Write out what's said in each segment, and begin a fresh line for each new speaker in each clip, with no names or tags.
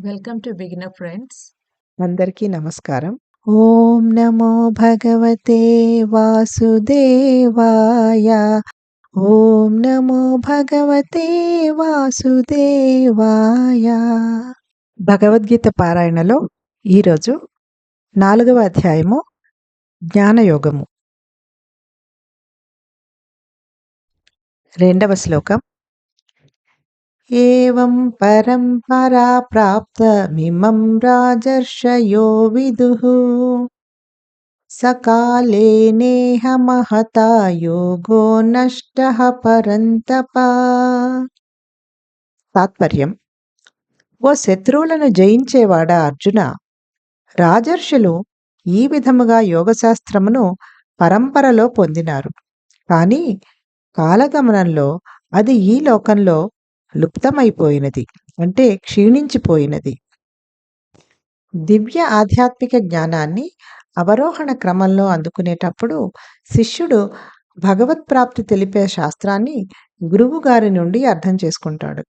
Welcome to beginner friends.
అందరికీ నమస్కారం. ఓం నమో భగవతే వాసుదేవాయ. ఓం నమో భగవతే వాసుదేవాయ. భగవద్గీత పారాయణలో ఈరోజు 4వ అధ్యాయము జ్ఞానయోగము. 2వ శ్లోకం. ఏవం పరంపరా ప్రాప్తమిమం రాజర్షయో విదుః సకాలే నేహ మహతా యోగో నష్టః పరంతప. తాత్పర్యం: ఓ శత్రువులను జయించేవాడా అర్జున, రాజర్షులు ఈ విధముగా యోగశాస్త్రమును పరంపరలో పొందినారు. కానీ కాలగమనంలో అది ఈ లోకంలో లుప్తమైపోయినది, అంటే క్షీణించిపోయినది. దివ్య ఆధ్యాత్మిక జ్ఞానాన్ని అవరోహణ క్రమంలో అందుకునేటప్పుడు శిష్యుడు భగవత్ప్రాప్తి తెలిపే శాస్త్రాన్ని గురువు గారి నుండి అర్థం చేసుకుంటాడు.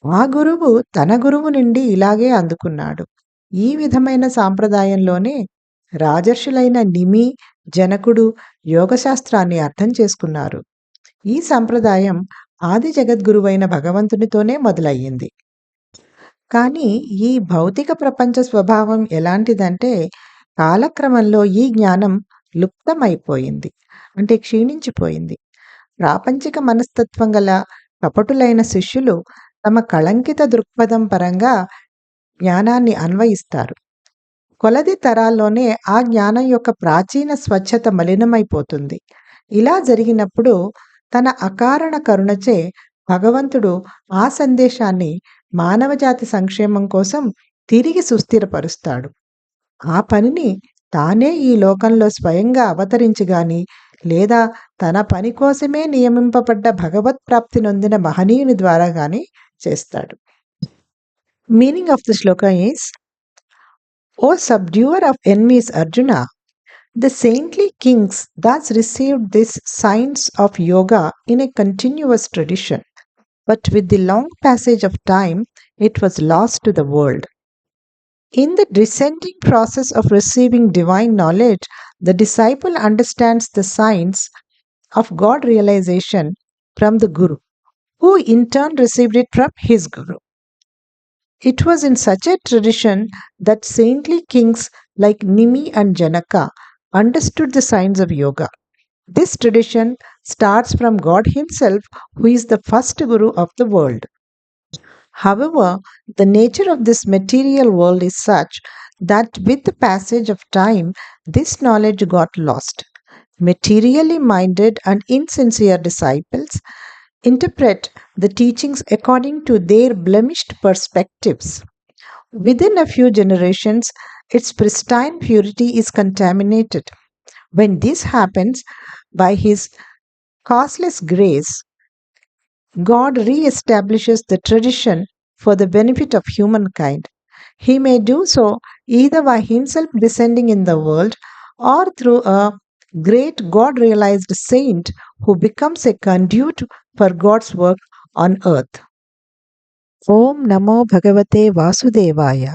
ఆ గురువు తన గురువు నుండి ఇలాగే అందుకున్నాడు. ఈ విధమైన సాంప్రదాయంలోనే రాజర్షులైన నిమి, జనకుడు యోగశాస్త్రాన్ని అర్థం చేసుకున్నారు. ఈ సంప్రదాయం ఆది జగద్గురువైన భగవంతునితోనే మొదలయ్యింది. కానీ ఈ భౌతిక ప్రపంచ స్వభావం ఎలాంటిదంటే కాలక్రమంలో ఈ జ్ఞానం లుప్తమైపోయింది, అంటే క్షీణించిపోయింది. ప్రాపంచిక మనస్తత్వం గల కపటులైన శిష్యులు తమ కళంకిత దృక్పథం పరంగా జ్ఞానాన్ని అన్వయిస్తారు. కొలది తరాల్లోనే ఆ జ్ఞానం యొక్క ప్రాచీన స్వచ్ఛత మలినమైపోతుంది. ఇలా జరిగినప్పుడు తన అకారణ కరుణచే భగవంతుడు ఆ సందేశాన్ని మానవజాతి సంక్షేమం కోసం తిరిగి సుస్థిరపరుస్తాడు. ఆ పనిని తానే ఈ లోకంలో స్వయంగా అవతరించి గాని, లేదా తన పని కోసమే నియమింపబడ్డ భగవత్ ప్రాప్తి నొందిన మహనీయుని ద్వారా గాని చేస్తాడు. Meaning of the shloka is: O subduer of enemies Arjuna, the saintly kings thus received this science of yoga in a continuous tradition, but with the long passage of time, it was lost to the world. In the descending process of receiving divine knowledge, the disciple understands the science of God realization from the Guru, who in turn received it from his Guru. It was in such a tradition that saintly kings like Nimi and Janaka understood the science of yoga. This tradition starts from God Himself, who is the first Guru of the world. However, the nature of this material world is such that with the passage of time, this knowledge got lost. Materially minded and insincere disciples interpret the teachings according to their blemished perspectives. Within a few generations, its pristine purity is contaminated. When this happens, by His causeless grace, God re-establishes the tradition for the benefit of humankind. He may do so either by Himself descending in the world or through a great God-realized saint who becomes a conduit for God's work on earth. Om Namo Bhagavate Vasudevaya.